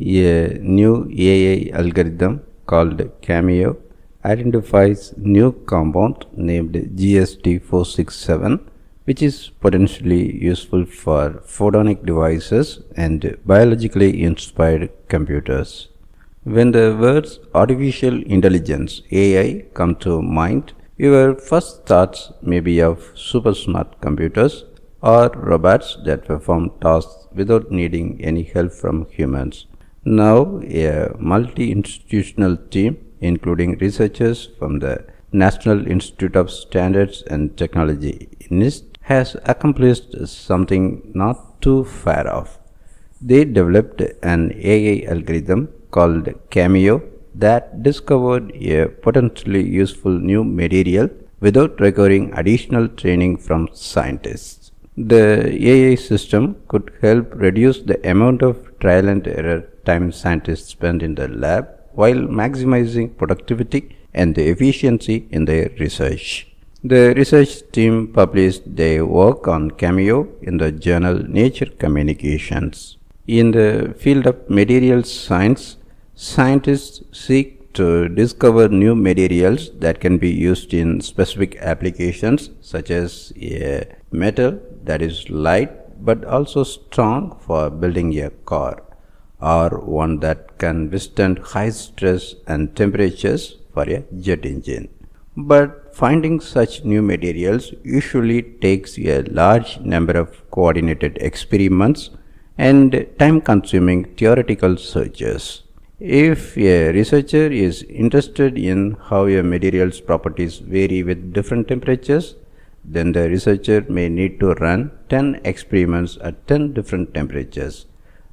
A new AI algorithm called CAMEO identifies new compound named GST467, which is potentially useful for photonic devices and biologically inspired computers. When the words artificial intelligence (AI) come to mind, your first thoughts may be of super smart computers or robots that perform tasks without needing any help from humans. Now, a multi-institutional team, including researchers from the National Institute of Standards and Technology (NIST), has accomplished something not too far off. They developed an AI algorithm called CAMEO that discovered a potentially useful new material without requiring additional training from scientists. The AI system could help reduce the amount of trial and error time scientists spend in the lab while maximizing productivity and efficiency in their research. The research team published their work on CAMEO in the journal Nature Communications. In the field of materials science, scientists seek to discover new materials that can be used in specific applications, such as a metal that is light but also strong for building a car, or one that can withstand high stress and temperatures for a jet engine. But finding such new materials usually takes a large number of coordinated experiments and time-consuming theoretical searches. If a researcher is interested in how a material's properties vary with different temperatures, then the researcher may need to run 10 experiments at 10 different temperatures.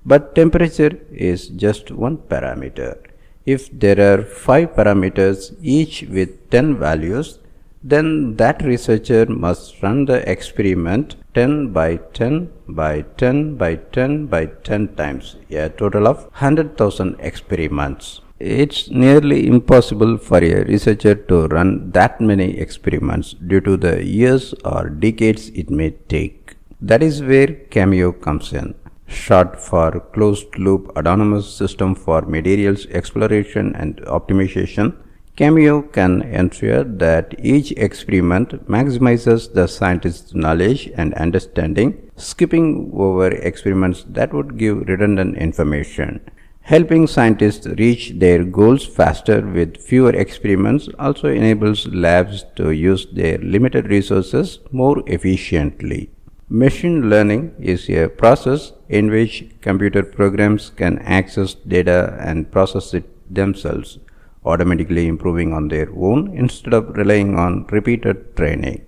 But temperature is just one parameter. If there are 5 parameters, each with 10 values, then that researcher must run the experiment 10 by 10 by 10 by 10 by 10 times, a total of 100,000 experiments. It's nearly impossible for a researcher to run that many experiments due to the years or decades it may take. That is where CAMEO comes in, short for Closed Loop Autonomous System for Materials Exploration and Optimization. CAMEO can ensure that each experiment maximizes the scientist's knowledge and understanding, skipping over experiments that would give redundant information. Helping scientists reach their goals faster with fewer experiments also enables labs to use their limited resources more efficiently. Machine learning is a process in which computer programs can access data and process it themselves, automatically improving on their own instead of relying on repeated training.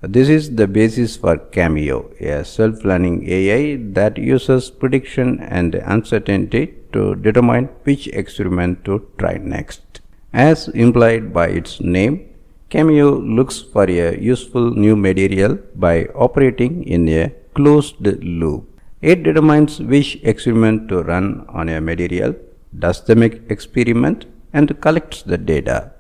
This is the basis for CAMEO, a self-learning AI that uses prediction and uncertainty to determine which experiment to try next. As implied by its name, CAMEO looks for a useful new material by operating in a closed loop. It determines which experiment to run on a material, does the experiment, and collects the data.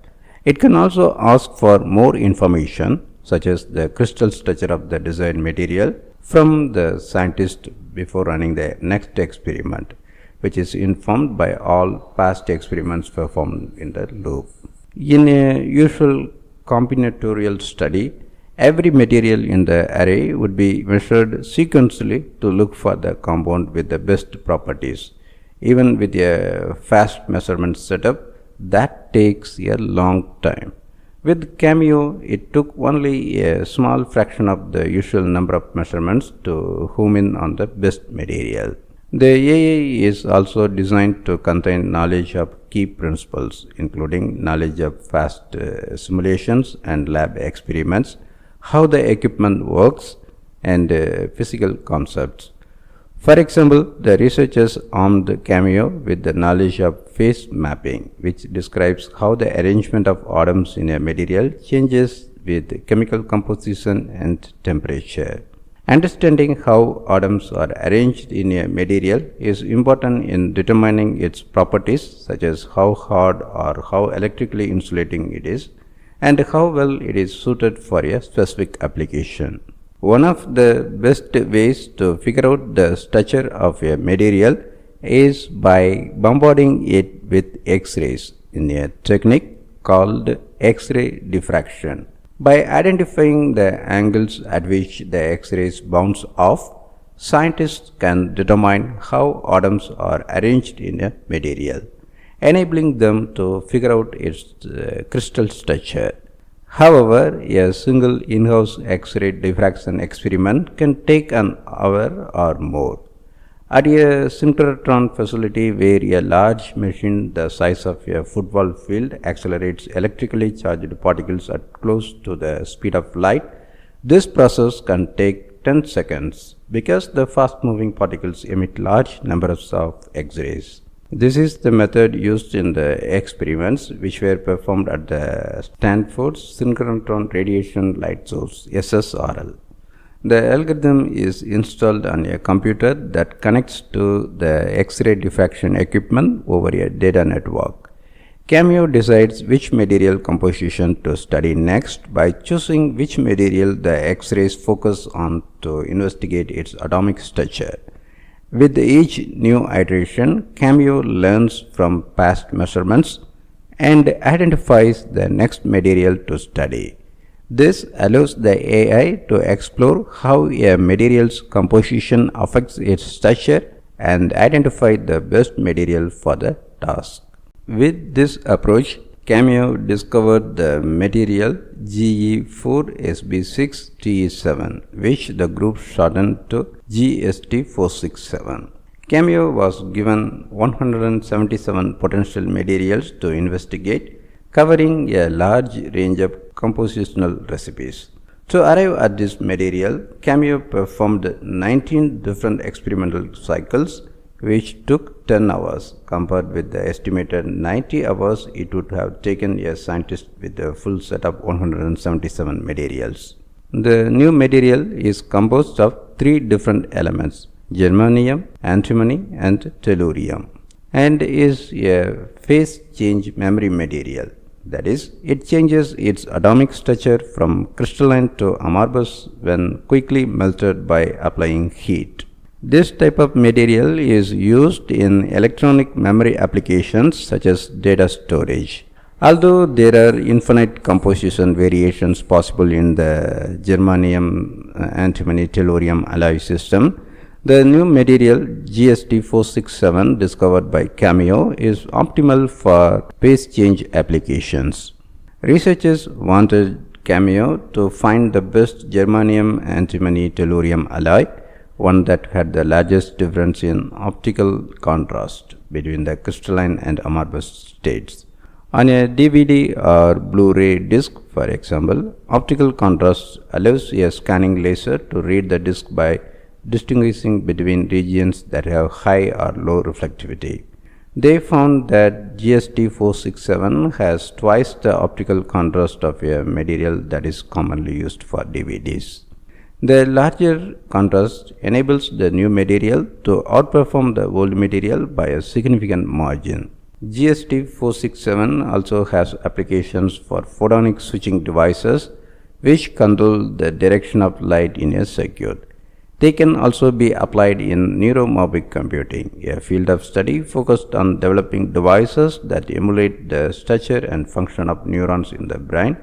It can also ask for more information, such as the crystal structure of the desired material, from the scientist before running the next experiment, which is informed by all past experiments performed in the loop. In a usual combinatorial study, every material in the array would be measured sequentially to look for the compound with the best properties. Even with a fast measurement setup, that takes a long time. With CAMEO, it took only a small fraction of the usual number of measurements to home in on the best material. The AI is also designed to contain knowledge of key principles, including knowledge of fast simulations and lab experiments, how the equipment works, and physical concepts. For example, the researchers armed CAMEO with the knowledge of phase mapping, which describes how the arrangement of atoms in a material changes with chemical composition and temperature. Understanding how atoms are arranged in a material is important in determining its properties, such as how hard or how electrically insulating it is, and how well it is suited for a specific application. One of the best ways to figure out the structure of a material is by bombarding it with X-rays in a technique called X-ray diffraction. By identifying the angles at which the X-rays bounce off, scientists can determine how atoms are arranged in a material, enabling them to figure out its crystal structure. However, a single in-house X-ray diffraction experiment can take an hour or more. At a synchrotron facility where a large machine the size of a football field accelerates electrically charged particles at close to the speed of light, this process can take 10 seconds because the fast-moving particles emit large numbers of X-rays. This is the method used in the experiments which were performed at the Stanford Synchrotron Radiation Light Source (SSRL). The algorithm is installed on a computer that connects to the X-ray diffraction equipment over a data network. CAMEO decides which material composition to study next by choosing which material the X-rays focus on to investigate its atomic structure. With each new iteration, CAMEO learns from past measurements and identifies the next material to study. This allows the AI to explore how a material's composition affects its structure and identify the best material for the task. With this approach, CAMEO discovered the material GE467, which the group shortened to GST467. CAMEO was given 177 potential materials to investigate, covering a large range of compositional recipes. To arrive at this material, CAMEO performed 19 different experimental cycles, which took 10 hours compared with the estimated 90 hours it would have taken a scientist with a full set of 177 materials. The new material is composed of 3 different elements: germanium, antimony, and tellurium, and is a phase change memory material. That is, it changes its atomic structure from crystalline to amorphous when quickly melted by applying heat. This type of material is used in electronic memory applications such as data storage. Although there are infinite composition variations possible in the germanium, antimony, tellurium alloy system, the new material GST467 discovered by CAMEO is optimal for phase change applications. Researchers wanted CAMEO to find the best germanium, antimony, tellurium alloy, one that had the largest difference in optical contrast between the crystalline and amorphous states. On a DVD or Blu-ray disc, for example, optical contrast allows a scanning laser to read the disc by distinguishing between regions that have high or low reflectivity. They found that GST467 has twice the optical contrast of a material that is commonly used for DVDs. The larger contrast enables the new material to outperform the old material by a significant margin. GST467 also has applications for photonic switching devices which control the direction of light in a circuit. They can also be applied in neuromorphic computing, a field of study focused on developing devices that emulate the structure and function of neurons in the brain,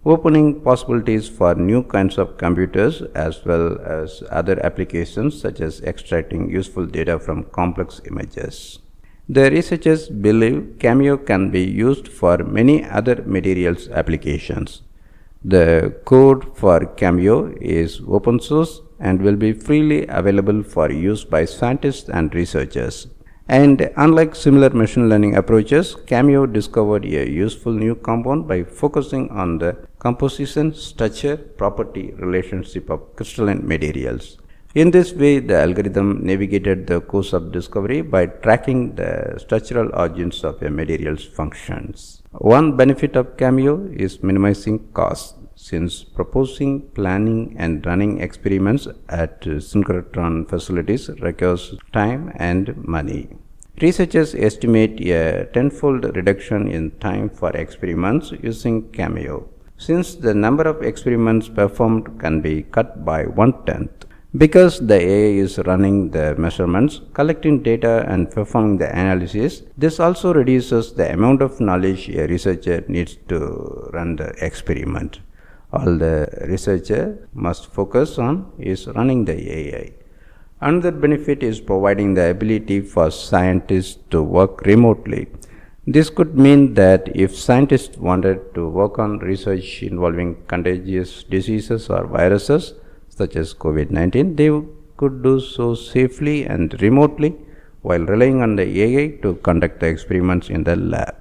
opening possibilities for new kinds of computers as well as other applications such as extracting useful data from complex images. The researchers believe CAMEO can be used for many other materials applications. The code for CAMEO is open source and will be freely available for use by scientists and researchers. And unlike similar machine learning approaches, CAMEO discovered a useful new compound by focusing on the composition, structure, property relationship of crystalline materials. In this way, the algorithm navigated the course of discovery by tracking the structural origins of a material's functions. One benefit of CAMEO is minimizing costs, since proposing, planning, and running experiments at synchrotron facilities requires time and money. Researchers estimate a tenfold reduction in time for experiments using CAMEO, since the number of experiments performed can be cut by 1/10. Because the AI is running the measurements, collecting data and performing the analysis, this also reduces the amount of knowledge a researcher needs to run the experiment. All the researcher must focus on is running the AI. Another benefit is providing the ability for scientists to work remotely. This could mean that if scientists wanted to work on research involving contagious diseases or viruses, such as COVID-19, they could do so safely and remotely while relying on the AI to conduct the experiments in the lab.